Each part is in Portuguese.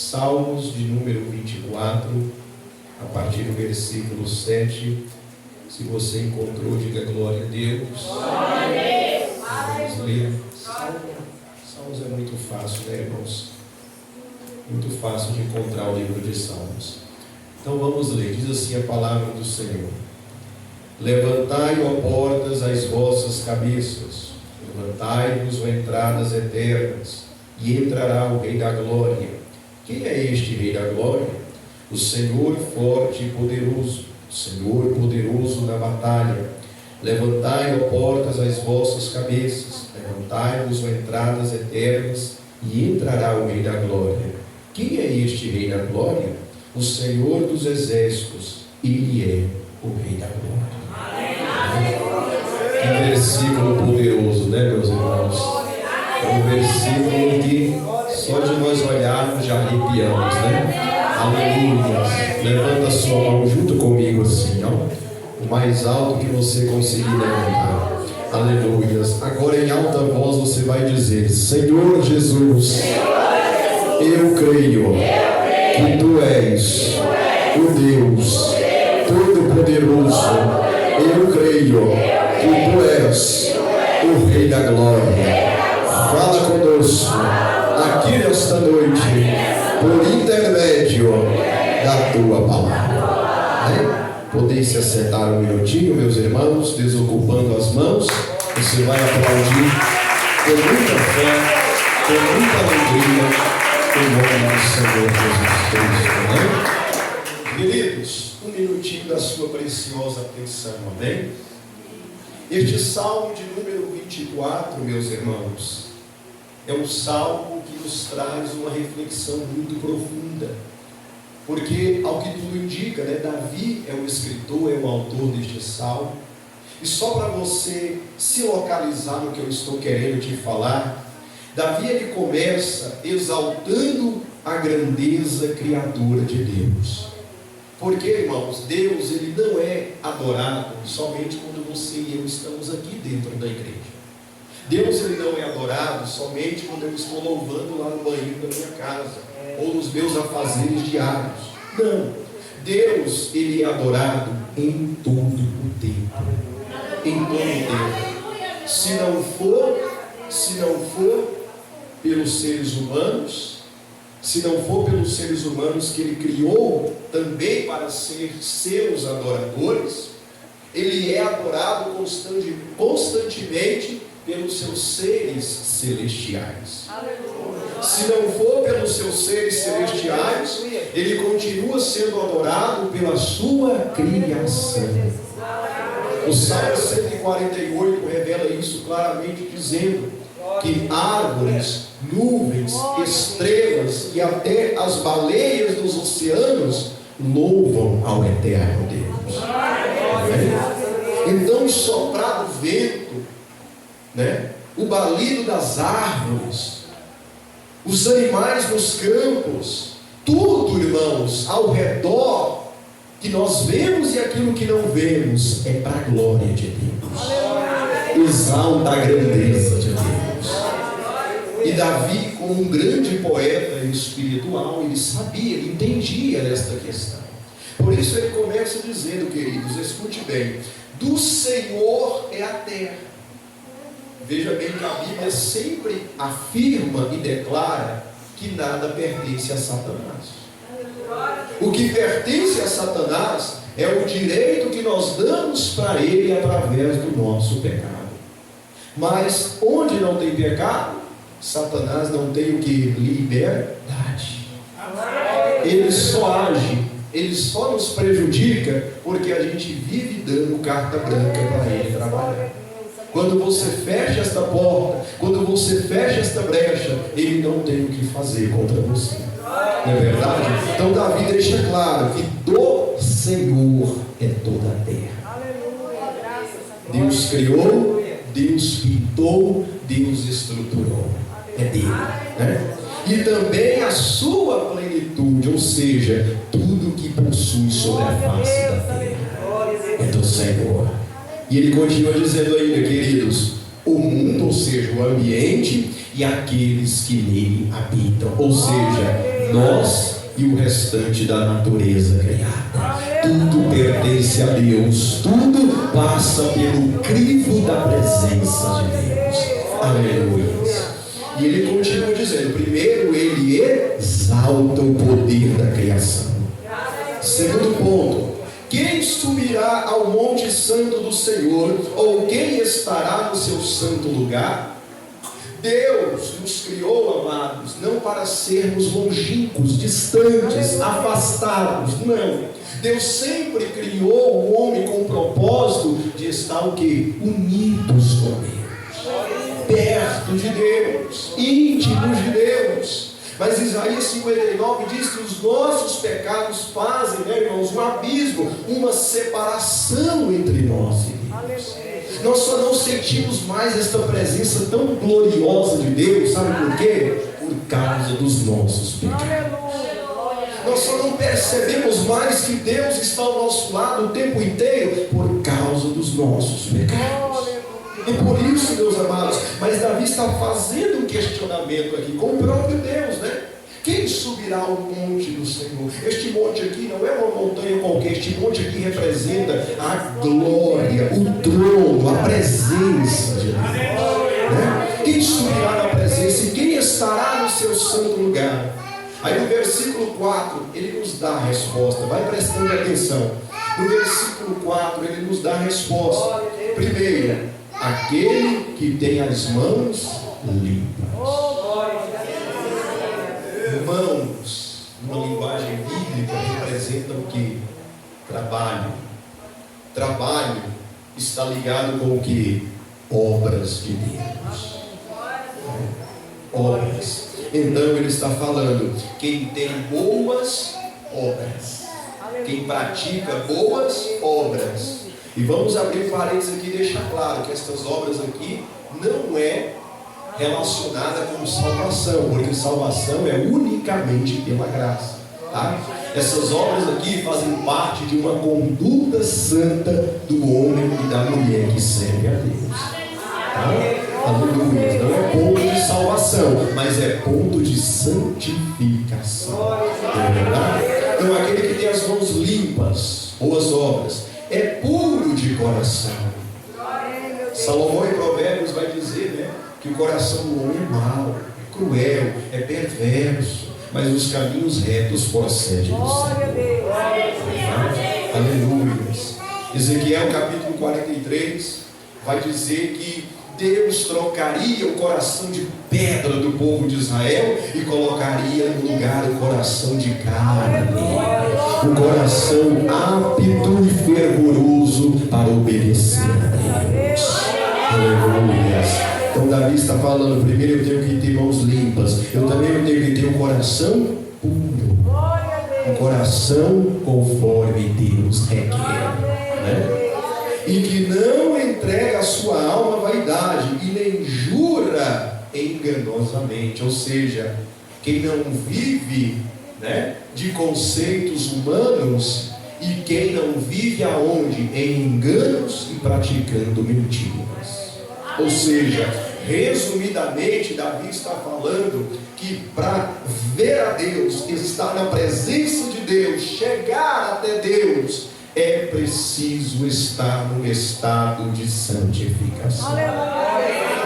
Salmos de número 24, a partir do versículo 7. Se você encontrou, diga glória a Deus. Vamos ler. Salmos é muito fácil, né, irmãos? Muito fácil de encontrar o livro de Salmos. Então vamos ler. Diz assim a palavra do Senhor: levantai, ó portas, as vossas cabeças, levantai-vos, ó entradas eternas, e entrará o Rei da Glória. Quem é este Rei da Glória? O Senhor forte e poderoso, o Senhor poderoso na batalha. Levantai, ó portas, as vossas cabeças, levantai-vos, ó entradas eternas, e entrará o Rei da Glória. Quem é este Rei da Glória? O Senhor dos Exércitos, Ele é o Rei da Glória. Que versículo poderoso, né, meus irmãos? É um versículo que só de nós olharmos já arrepiamos, né? Aleluia. Levanta a sua mão junto comigo assim, ó, o mais alto que você conseguir levantar. Aleluia. Agora em alta voz você vai dizer: Senhor Jesus, eu creio que Tu és o Deus Todo-Poderoso. Eu creio que Tu és o Rei da Glória. Fala conosco aqui nesta noite, por intermédio da Tua palavra. Podeis se assentar um minutinho, meus irmãos, desocupando as mãos. Você vai aplaudir com muita fé, com muita alegria, em nome do Senhor Jesus Cristo. Amém? Queridos, um minutinho da sua preciosa atenção, amém? Este salmo de número 24, meus irmãos, é um salmo que nos traz uma reflexão muito profunda, porque, ao que tudo indica, né, Davi é o escritor, é o autor deste salmo. E só para você se localizar no que eu estou querendo te falar, Davi ele começa exaltando a grandeza criadora de Deus. Porque, irmãos, Deus ele não é adorado somente quando você e eu estamos aqui dentro da igreja. Deus ele não é adorado somente quando eu estou louvando lá no banheiro da minha casa ou nos meus afazeres diários. Não. Deus ele é adorado em todo o tempo. Em todo o tempo. Se não for pelos seres humanos, se não for pelos seres humanos que Ele criou também para ser seus adoradores, Ele é adorado constantemente pelos seus seres celestiais. Se não for pelos seus seres celestiais, Ele continua sendo adorado pela sua criação. O Salmo 148 revela isso claramente, dizendo que árvores, nuvens, estrelas e até as baleias dos oceanos louvam ao eterno Deus. Então o soprar do vento, né, o balido das árvores, os animais nos campos, tudo, irmãos, ao redor que nós vemos e aquilo que não vemos é para a glória de Deus. Exalta a grandeza de Deus. E Davi, como um grande poeta espiritual, ele sabia, ele entendia esta questão. Por isso ele começa dizendo, queridos, escute bem: do Senhor é a terra. Veja bem que a Bíblia sempre afirma e declara que nada pertence a Satanás. O que pertence a Satanás é o direito que nós damos para ele através do nosso pecado. Mas onde não tem pecado, Satanás não tem o que? Liberdade. Ele só age, ele só nos prejudica porque a gente vive dando carta branca para ele trabalhar. Quando você fecha esta porta, quando você fecha esta brecha, ele não tem o que fazer contra você. Não é verdade? Então Davi deixa claro que do Senhor é toda a terra. Deus criou, Deus pintou, Deus estruturou. É dele, né? E também a sua plenitude, ou seja, tudo que possui sobre a face da terra é do Senhor. E ele continua dizendo ainda, queridos, o mundo, ou seja, o ambiente e aqueles que nele habitam. Ou seja, nós e o restante da natureza criada. Tudo pertence a Deus, tudo passa pelo crivo da presença de Deus. Aleluia. E ele continua dizendo: primeiro ele exalta o poder da criação. Segundo ponto: quem subirá ao monte santo do Senhor, ou quem estará no seu santo lugar? Deus nos criou, amados, não para sermos longínquos, distantes, afastados, não. Deus sempre criou o homem com o propósito de estar o quê? Unidos com Deus, perto de Deus, íntimos de Deus. Mas Isaías 59 diz que os nossos pecados fazem, irmãos, um abismo, uma separação entre nós e Deus. Nós só não sentimos mais esta presença tão gloriosa de Deus, sabe por quê? Por causa dos nossos pecados. Nós só não percebemos mais que Deus está ao nosso lado o tempo inteiro por causa dos nossos pecados. E por isso, meus amados, mas Davi está fazendo um questionamento aqui com o próprio Deus, né? Quem subirá ao monte do Senhor? Este monte aqui não é uma montanha qualquer, este monte aqui representa a glória, o trono, a presença de Deus, né? Quem subirá na presença e quem estará no seu santo lugar? Aí no versículo 4, ele nos dá a resposta, vai prestando atenção. No versículo 4, ele nos dá a resposta. Primeiro, aquele que tem as mãos limpas. Mãos, numa linguagem bíblica, representam o que? Trabalho. Trabalho está ligado com o que? Obras de Deus. Obras. Então ele está falando, quem tem boas obras, quem pratica boas obras. E vamos abrir parênteses aqui e deixar claro que estas obras aqui não é relacionada com salvação, porque salvação é unicamente pela graça, tá? Essas obras aqui fazem parte de uma conduta santa do homem e da mulher que serve a Deus, tá? Aleluia. Não é ponto de salvação, mas é ponto de santificação, é verdade? Então aquele que tem as mãos limpas, boas obras, é puro de coração. Salomão em Provérbios vai dizer, né, que o coração do homem é mau, é cruel, é perverso, mas os caminhos retos procedem do Senhor. Aleluia. Ezequiel capítulo 43 vai dizer que Deus trocaria o coração de pedra do povo de Israel e colocaria no lugar o coração de carne, o coração apto e fervoroso para obedecer a Deus. Aleluia. Então Davi está falando, primeiro eu tenho que ter mãos limpas, eu também tenho que ter um coração puro, um coração conforme Deus requer, né? E que não entrega a sua alma à vaidade e nem jura enganosamente, ou seja, quem não vive, né, de conceitos humanos e quem não vive aonde? Em enganos e praticando mentiras. Ou seja, resumidamente, Davi está falando que para ver a Deus, estar na presença de Deus, chegar até Deus, é preciso estar num estado de santificação,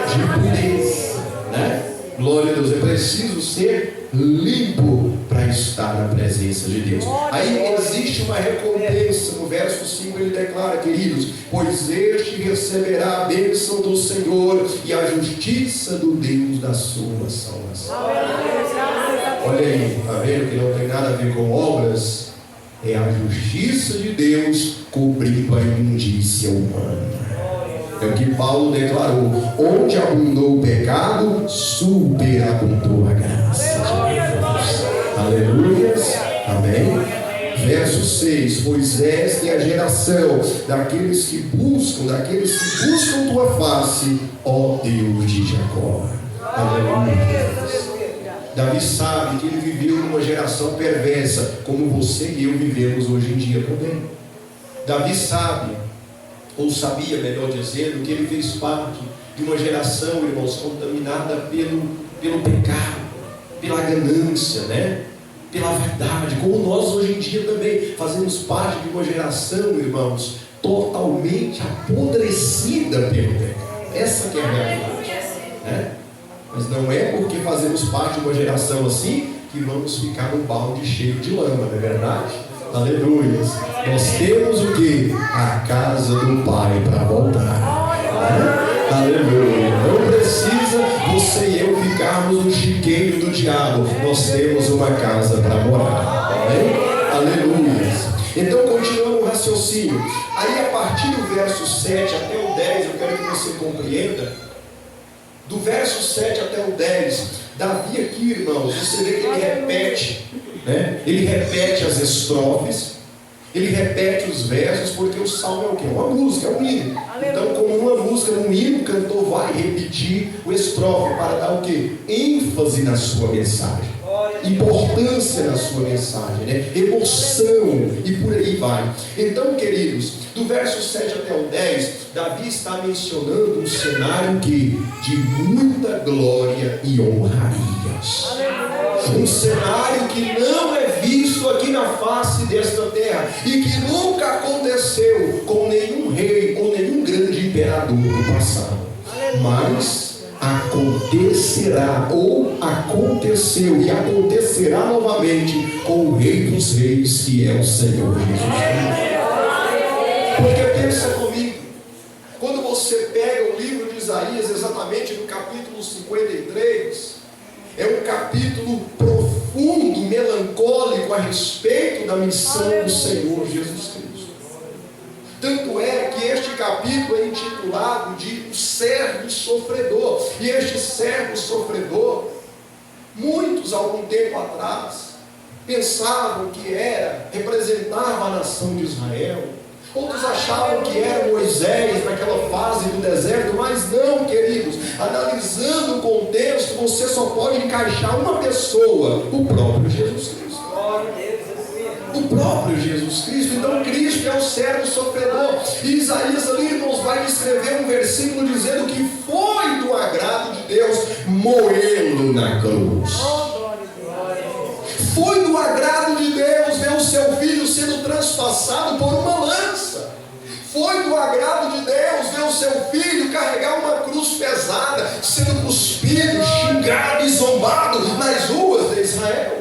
de pureza, né? Glória a Deus, é preciso ser limpo para estar na presença de Deus. Aí existe uma recompensa, no verso 5 ele declara, queridos, pois este receberá a bênção do Senhor e a justiça do Deus da sua salvação. Olha aí, está vendo que não tem nada a ver com obras? É a justiça de Deus cobrindo a imundícia humana. É o que Paulo declarou: onde abundou o pecado, superabundou a graça de Deus. Aleluia. Amém. Verso 6: pois esta é a geração daqueles que buscam tua face, ó Deus de Jacó. Aleluia. Davi sabe que ele viveu numa geração perversa, como você e eu vivemos hoje em dia também. Davi sabe, ou sabia, melhor dizendo, que ele fez parte de uma geração, irmãos, contaminada pelo pecado, pela ganância, né? pela vaidade, como nós hoje em dia também fazemos parte de uma geração, irmãos, totalmente apodrecida pelo pecado. Essa que é a realidade, né? Mas não é porque fazemos parte de uma geração assim que vamos ficar num balde cheio de lama, não é verdade? Aleluia! Nós temos o que? A casa do Pai para voltar. Aleluia! Não precisa você e eu ficarmos no chiqueiro do diabo. Nós temos uma casa para morar. Amém? Aleluia! Então continuamos o raciocínio. Aí a partir do verso 7 até o 10, eu quero que você compreenda. Do verso 7 até o 10, Davi aqui, irmãos, você vê que ele repete, né? Ele repete as estrofes, ele repete os versos, porque o salmo é o quê? Uma música, é um hino. Então, como uma música, um hino, o cantor vai repetir o estrofe para dar o quê? ênfase na sua mensagem, importância na sua mensagem, né? Emoção, e por aí vai. Então, queridos, do verso 7 até o 10, Davi está mencionando um cenário de muita glória e honrarias. Um cenário que não é visto aqui na face desta terra e que nunca aconteceu com nenhum rei ou nenhum grande imperador do passado. Mas acontecerá, ou aconteceu e acontecerá novamente com o Rei dos Reis, que é o Senhor Jesus Cristo. Porque pensa comigo, quando você pega o livro de Isaías, exatamente no capítulo 53, é um capítulo profundo, melancólico a respeito da missão do Senhor Jesus Cristo. Tanto é que este capítulo é intitulado de O Servo Sofredor. E este servo sofredor, muitos algum tempo atrás pensavam que representava a nação de Israel. Outros achavam que era Moisés naquela fase do deserto, mas não, queridos. Analisando o contexto, você só pode encaixar uma pessoa, o próprio Jesus Cristo. O próprio Jesus Cristo. Então Cristo é o servo sofredor. E Isaías ali nos vai descrever um versículo dizendo que foi do agrado de Deus moê-lo na cruz. Foi do agrado de Deus ver o seu filho sendo transpassado por uma lança. Foi do agrado de Deus ver o seu filho carregar uma cruz pesada, sendo cuspido, xingado e zombado nas ruas de Israel.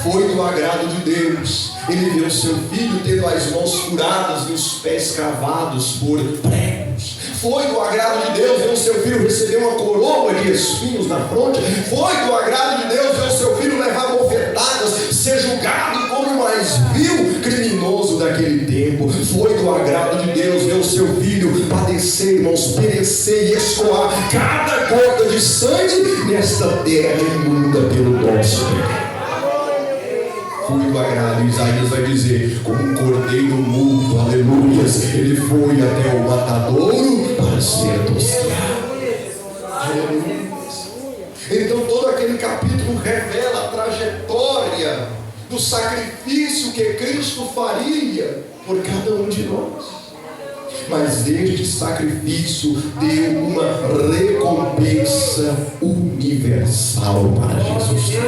Foi do agrado de Deus ele ver o seu filho tendo as mãos furadas e os pés cravados por pregos. Foi do agrado de Deus ver o seu filho receber uma coroa de espinhos na fronte. Foi do agrado de Deus ver o seu filho levar bofetadas, ser julgado como o mais vil criminoso daquele tempo. Foi do agrado de Deus ver o seu filho padecer, irmãos, perecer e escoar cada gota de sangue nesta terra imunda pelo nosso pecado. Foi do agrado. Isaías vai dizer, como um cordeiro mudo, aleluias, ele foi até o matadouro para ser tosquiado. Aleluias. Então todo aquele capítulo revela a trajetória do sacrifício que Cristo faria por cada um de nós. Mas deste sacrifício deu uma recompensa universal para Jesus Cristo.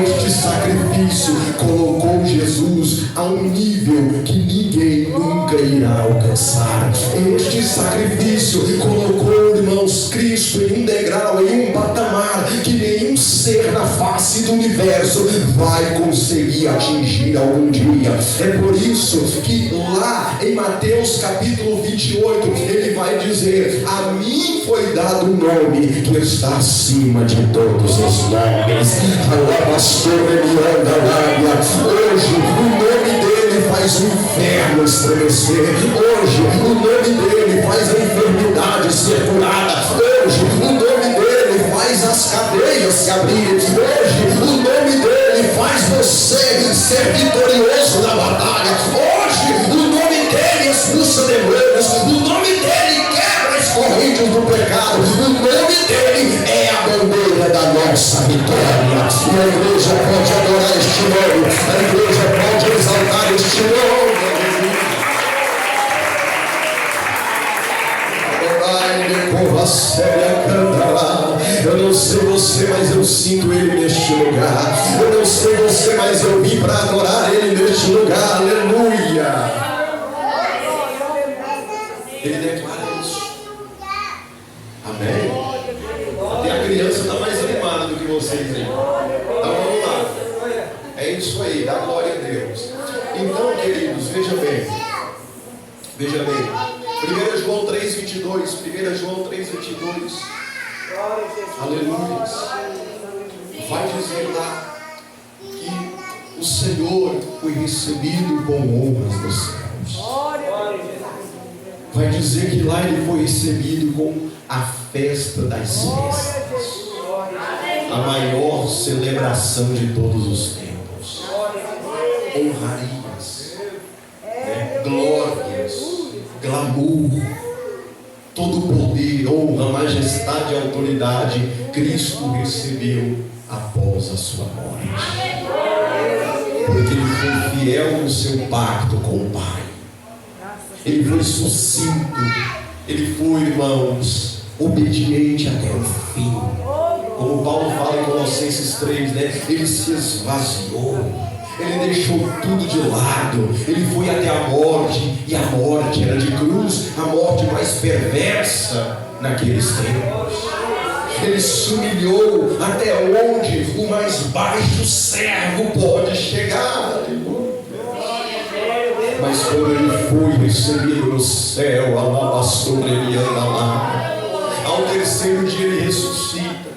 Este sacrifício colocou Jesus a um nível que ninguém nunca irá alcançar. Este sacrifício colocou, irmãos, Cristo em um degrau, em um patamar que nenhum ser na face do universo vai conseguir atingir algum dia. É por isso que lá em Mateus capítulo 28, ele vai dizer: a mim foi dado um nome que está acima de todos os nomes. Hoje o nome dele faz o inferno estremecer. Hoje o nome dele faz a enfermidade ser curada. Hoje o nome dele faz as cadeias se abrirem. Hoje o nome dele faz você ser vitorioso na batalha. Hoje o nome dele expulsa demônios. O nome dele quebra as correntes do pecado. O nome dele é a bandeira da nossa vitória. E a igreja pode adorar este nome. A igreja pode exaltar este nome. Eu não sei você, mas eu sinto ele neste lugar. Eu não sei você, você, mas eu vim para adorar Ele neste lugar. Aleluia. Ele declara isso. Amém? Até a criança está mais animada do que vocês aí. Então vamos lá. É isso aí, dá glória a Deus. Então, queridos, veja bem. Veja bem. 1 João 3,22. 1 João 3,22. Aleluia. Vai dizer lá que o Senhor foi recebido com honras nos céus. Vai dizer que lá ele foi recebido com a festa das festas, a maior celebração de todos os tempos. Honrarias, glórias, glamour, todo poder, honra, majestade e autoridade Cristo recebeu após a sua morte, porque ele foi fiel no seu pacto com o Pai. Ele foi sucinto, ele foi, irmãos, obediente até o fim. Como Paulo fala em Colossenses 3, né? Ele se esvaziou, ele deixou tudo de lado, ele foi até a morte, e a morte era de cruz, a morte mais perversa naqueles tempos. Ele se humilhou até onde o mais baixo servo pode chegar. Mas quando ele foi recebido no céu, alava sobre ele, lá. Ao terceiro dia ele ressuscita,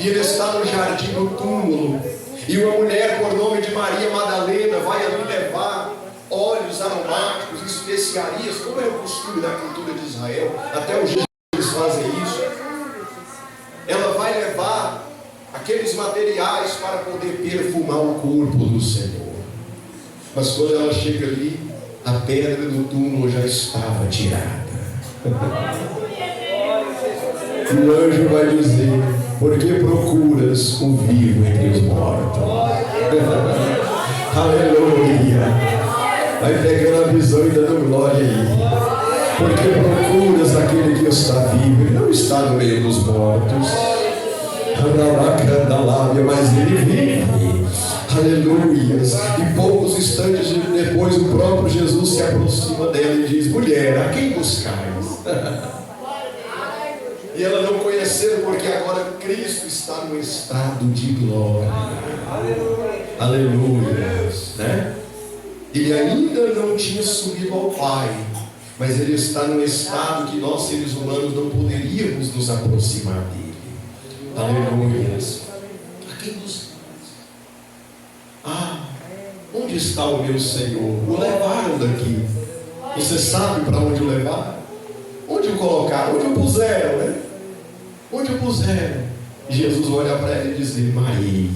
e ele está no jardim do túmulo, e uma mulher por nome de Maria Madalena vai ali levar óleos aromáticos, especiarias, como é o costume da cultura de Israel, até hoje eles fazem isso. Ela vai levar aqueles materiais para poder perfumar o corpo do Senhor. Mas quando ela chega ali, a pedra do túmulo já estava tirada. E o anjo vai dizer: por que procuras o vivo entre os mortos? Aleluia. Vai pegando a visão e dando glória aí. Por que procuras aquele que está vivo? Ele não está no meio dos mortos. Mas ele vive. Aleluia. E poucos instantes depois o próprio Jesus se aproxima dela e diz: mulher, a quem buscais? E ela não conheceu, porque agora Cristo está no estado de glória. Aleluia. Né? Ele ainda não tinha subido ao Pai, mas ele está no estado que nós seres humanos não poderíamos nos aproximar dele. Aleluia. A quem buscais? Onde está o meu Senhor? O levaram daqui. Você sabe para onde o levaram? Onde o colocaram? Onde o puseram, né? Onde o puseram? Jesus olha para ela e diz: Maria.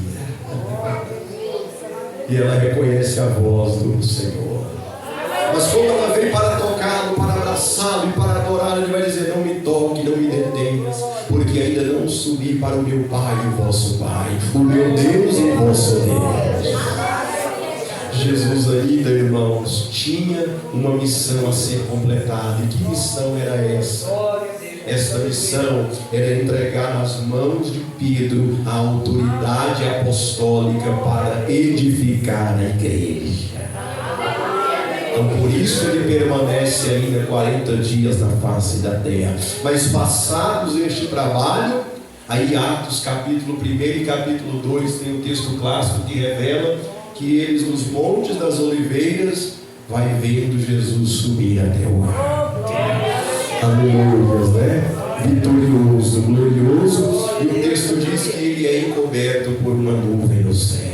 E ela reconhece a voz do Senhor. Mas quando ela vem para tocá-lo, para abraçá-lo e para adorá-lo, ele vai dizer: não me toque, não me detenhas, porque ainda não subi para o meu Pai e o vosso Pai, o meu Deus e o vosso Deus. Jesus ainda, irmãos, tinha uma missão a ser completada. E que missão era essa? Esta missão era entregar nas mãos de Pedro a autoridade apostólica para edificar a igreja. Então por isso ele permanece ainda 40 dias na face da terra. Mas passados este trabalho, aí Atos capítulo 1 e capítulo 2 tem um texto clássico que revela que eles nos montes das oliveiras vai vendo Jesus subir até o ar. Aleluia, né? Vitorioso, glorioso. E o texto diz que ele é encoberto por uma nuvem nos céus.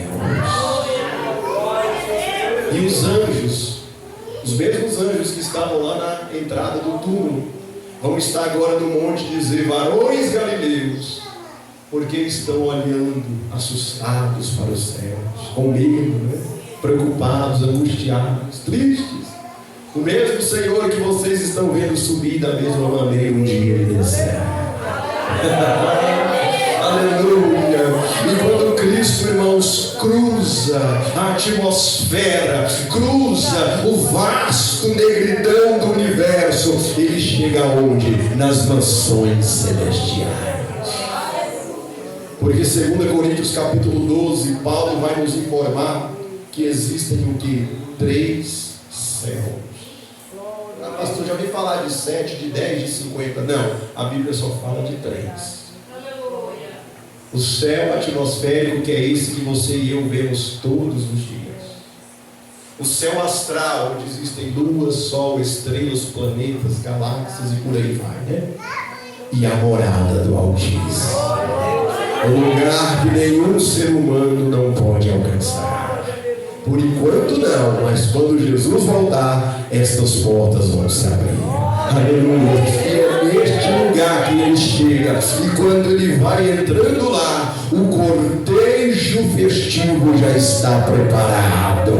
E os anjos, os mesmos anjos que estavam lá na entrada do túmulo, vão estar agora no monte e dizer: varões galileus, porque estão olhando assustados para os céus, com medo, né? Preocupados, angustiados, tristes. O mesmo Senhor que vocês estão vendo subir, da mesma maneira um dia ele descerá. Aleluia. E quando Cristo, irmãos, cruza a atmosfera, cruza o vasto negridão do universo, ele chega aonde? Nas mansões celestiais. Porque 2 Coríntios capítulo 12, Paulo vai nos informar que existem o que? 3 céus. Ah, pastor, já ouvi falar de 7, de 10, de 50. Não, a Bíblia só fala de 3. O céu atmosférico, que é esse que você e eu vemos todos os dias. O céu astral, onde existem luas, sol, estrelas, planetas, galáxias e por aí vai, né? E a morada do Altíssimo, o lugar que nenhum ser humano não pode alcançar. Por enquanto não, mas quando Jesus voltar, estas portas vão se abrir. Aleluia. É neste lugar que ele chega, e quando ele vai entrando lá, o cortejo festivo já está preparado,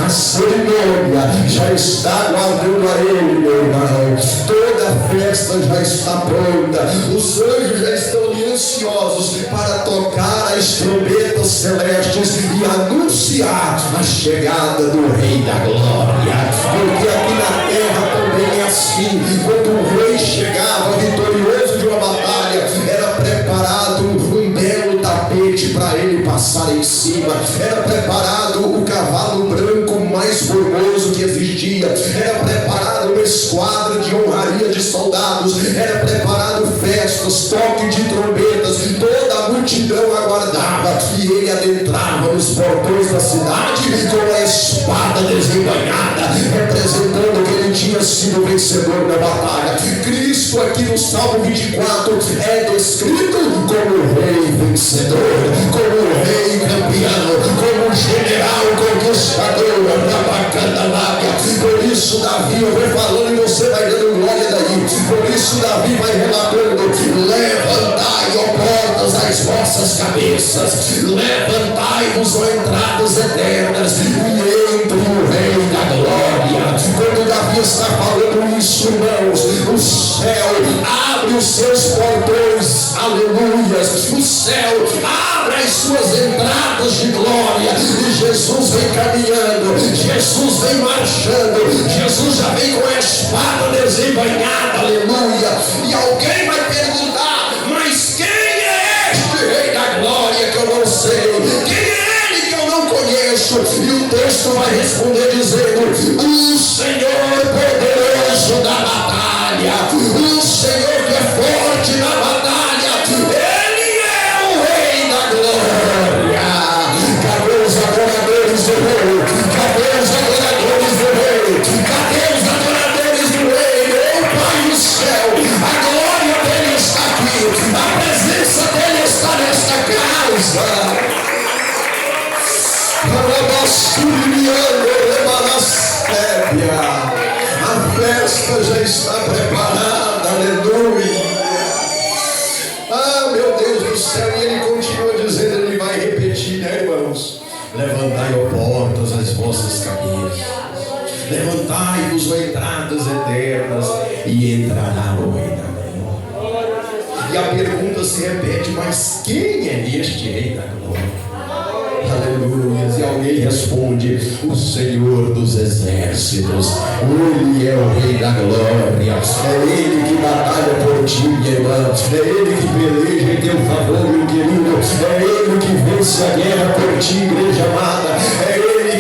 a cerimônia já está aguardando a ele, meu irmão. Toda a festa já está pronta, os anjos já estão ali ansiosos para tocar as trombetas celestes e anunciar a chegada do Rei da Glória. Porque aqui na terra também é assim. Quando o rei chegava vitorioso de uma batalha, era preparado um belo tapete para ele passar em cima, era preparado o cavalo branco mais formoso que existia, era preparado uma esquadra de honraria de soldados, era preparado festas, toque de trombetas, toda a multidão aguardava, e ele adentrava nos portões da cidade com a espada desembainhada, representando que ele tinha sido vencedor da batalha. Cristo aqui no Salmo 24 é descrito como o rei vencedor, como o rei campeão, como o general conquistador da bacana lábia. Por isso Davi, eu vou falando e você vai dando glória daí. Por isso Davi vai relatando: levantai, ó portas, as vossas cabeças, levantai-vos, ó entradas eternas, e entre o rei da glória. Quando Davi está falando isso, irmãos, o céu abre os seus portões, aleluias, o céu abre as suas entradas de glória, e Jesus vem caminhando, Jesus vem marchando, Jesus já vem com a espada desembainhada, aleluia. E alguém vai perguntar: mas quem é este Rei da Glória que eu não sei? Quem é ele que eu não conheço? E o texto vai responder dizendo: o Senhor poderoso da batalha, o Senhor que é forte na batalha, ele é o Rei da Glória. Cadê os adoradores do Rei? Cadê os adoradores do Rei? Cadê os adoradores do Rei? Meu Pai do céu, a glória dele está aqui, a presença dele está nesta casa. A festa já está preparada, aleluia. Ah, meu Deus do céu, e ele continua dizendo, ele vai repetir, né, irmãos? Levantai, ó portas, as vossas cabeças, levantai-vos, ó entradas eternas, e entrará o Rei da Glória. E a pergunta se repete: mas quem é este Rei da Glória? Aleluia. E alguém responde: o Senhor dos Exércitos. Ele é o Rei da Glória. É Ele que batalha por ti, minha irmã. É Ele que peleja em teu favor, meu querido. É Ele que vence a guerra por ti, igreja amada. É Ele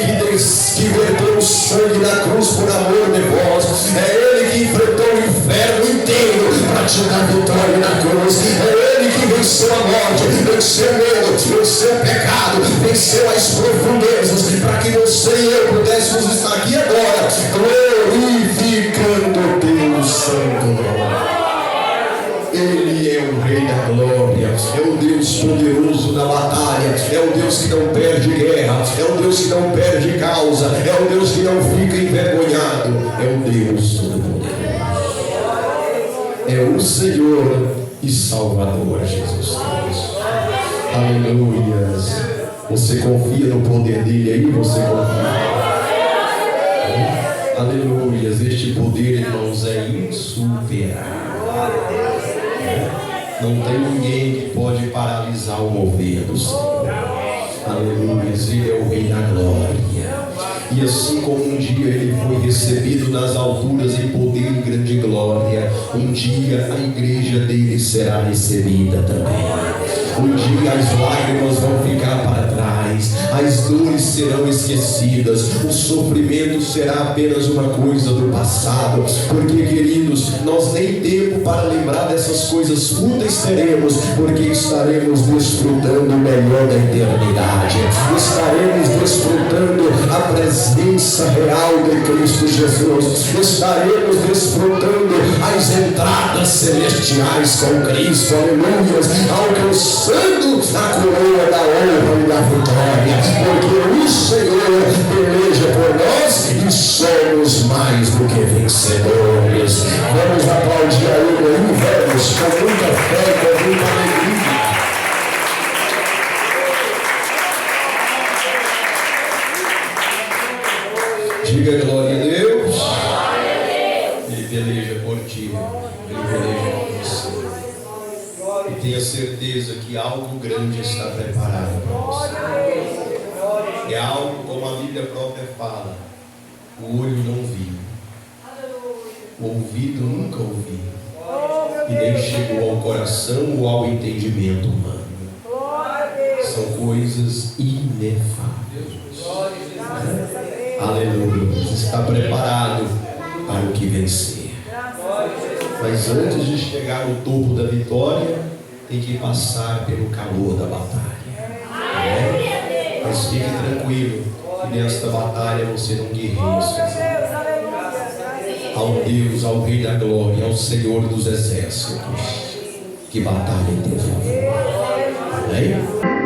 que verteu o sangue na cruz por amor de vós. É Ele que enfrentou o inferno inteiro para te dar vitória na cruz. É Ele que venceu a morte, venceu o medo, venceu o pecado, venceu as profundezas, para que você e eu pudéssemos estar aqui agora, glorificando Deus Santo. Ele é o Rei da Glória, é o Deus poderoso da batalha, é o Deus que não perde guerra, é o Deus que não perde causa, é o Deus que não fica envergonhado, é o Deus Todo-Poderoso, é o Senhor e Salvador Jesus Cristo. Aleluias. Você confia no poder dele aí? Você confia? Aleluias. Este poder, irmãos, é insuperável. Não tem ninguém que pode paralisar o mover do Senhor. Aleluia. Ele é o Rei da Glória. E assim como um dia ele foi recebido nas alturas em poder e grande glória, um dia a igreja dele será recebida também. Um dia as lágrimas vão ficar para trás, as dores serão esquecidas, o sofrimento será apenas uma coisa do passado, porque, queridos, nós nem tempo para lembrar dessas coisas fúteis teremos, porque estaremos desfrutando o melhor da eternidade, estaremos desfrutando a presença real de Cristo Jesus, estaremos desfrutando as entradas celestiais com Cristo, aleluia, alcançando a coroa da honra e da vitória, porque o Senhor peleja por nós e somos mais do que vencedores. Vamos aplaudir a Ele aí, vamos, com muita fé, com muita alegria. Diga glória a Deus. Ele peleja por ti, Ele peleja por você. E tenha certeza que algo grande está preparado para você. É algo, como a Bíblia própria fala, o olho não viu, o ouvido nunca ouviu, e nem chegou ao coração ou ao entendimento humano. São coisas inefáveis. Aleluia. Você está preparado para o que vencer. Mas antes de chegar ao topo da vitória, tem que passar pelo calor da batalha. Mas fique tranquilo, que nesta batalha você não guerreia sozinho. Ao Deus, ao Rei da Glória, ao Senhor dos Exércitos, que batalha em teu favor. Amém?